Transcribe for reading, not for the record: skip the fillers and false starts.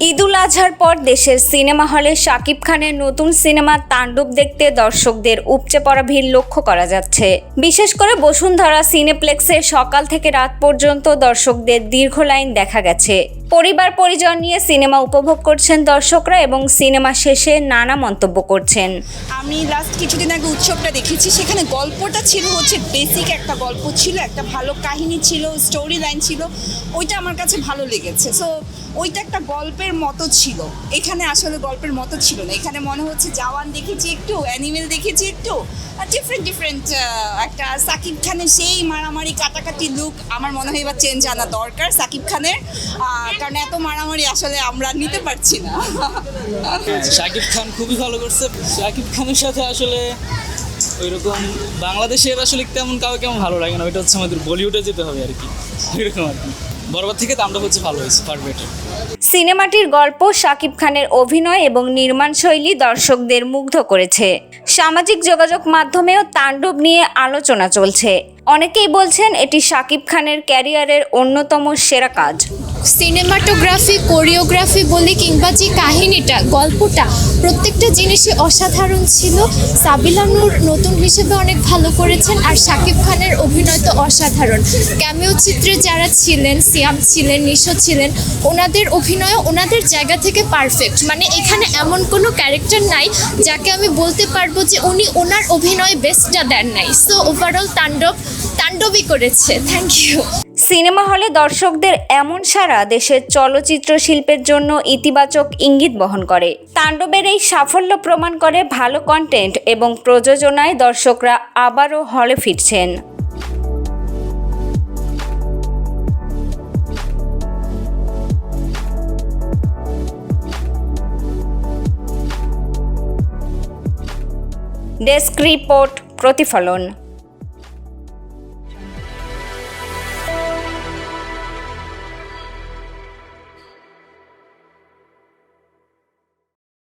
ঈদুল আজহার পর দেশের সিনেমা হলে শাকিব খানের নতুন সিনেমা তাণ্ডব দেখতে দর্শকদের উপচে পড়া ভিড় লক্ষ্য করা যাচ্ছে। বিশেষ করে বসুন্ধরা সিনেপ্লেক্সে সকাল থেকে রাত পর্যন্ত দর্শকদের দীর্ঘ লাইন দেখা গেছে। পরিবার পরিজন নিয়ে সিনেমা উপভোগ করছেন দর্শকরা এবং সিনেমা শেষে নানা মন্তব্য করছেন। আমি লাস্ট কিছুদিন আগে উৎসবটা দেখেছি, সেখানে গল্পটা ছিল হচ্ছে বেসিক একটা গল্প ছিল, একটা ভালো কাহিনী ছিল, স্টোরি লাইন ছিল, ওইটা আমার কাছে ভালো লেগেছে। সো ওইটা একটা গল্পের মতো ছিল, এখানে আসলে গল্পের মতো ছিল না। এখানে মনে হচ্ছে জওয়ান দেখেছি একটু, অ্যানিমেল দেখেছি একটু, ডিফারেন্ট একটা সাকিব খানের সেই মারামারি কাটাকাটি লুক আমার মনে হয় এবার চেঞ্জ আনা দরকার সাকিব খানের, কারণ এত মারামারি আসলে আমরা নিতে পারছি না। শাকিব খান খুবই ভালো করছে। শাকিব খানের সাথে আসলে ওইরকম বাংলাদেশের আসলে তেমন কাউকে কেমন ভালো লাগে না, ওইটা হচ্ছে আমাদের বলিউডে যেতে হবে আর কি, ওইরকম আর কি। বরবাদ থেকে তাণ্ডব হচ্ছে ভালো হয়েছে, ফার বেটার। সিনেমাটির গল্প, শাকিব খানের অভিনয় এবং নির্মাণ শৈলী দর্শকদের মুগ্ধ করেছে। সামাজিক যোগাযোগ মাধ্যমেও তাণ্ডব নিয়ে আলোচনা চলছে। অনেকেই বলছেন এটি শাকিব খানের ক্যারিয়ারের অন্যতম সেরা কাজ। সিনেমাটোগ্রাফি, কোরিওগ্রাফি বলি কিংবা যে কাহিনীটা, গল্পটা, প্রত্যেকটা জিনিসই অসাধারণ ছিল। সাবিলা নূর নতুন হিসেবে অনেক ভালো করেছেন, আর শাকিব খানের অভিনয় তো অসাধারণ। ক্যামিও চিত্রে যারা ছিলেন, সিয়াম ছিলেন, নিশো ছিলেন, ওনাদের অভিনয় ওনাদের জায়গা থেকে পারফেক্ট। মানে এখানে এমন কোনো ক্যারেক্টার নাই যাকে আমি বলতে পারবো যে উনি ওনার অভিনয় বেস্টটা দেন নাই। সো ওভারঅল তাণ্ডবই করেছে। Thank you. সিনেমা হলে দর্শকদের এমন সাড়া দেশের চলচ্চিত্র শিল্পের জন্য ইতিবাচক ইঙ্গিত বহন করে। তাণ্ডবের এই সাফল্য প্রমাণ করে ভালো কন্টেন্ট এবং প্রযোজনায় দর্শকরা আবারও হলে ফিরছেন। ডেস্ক রিপোর্ট, প্রতিফলন।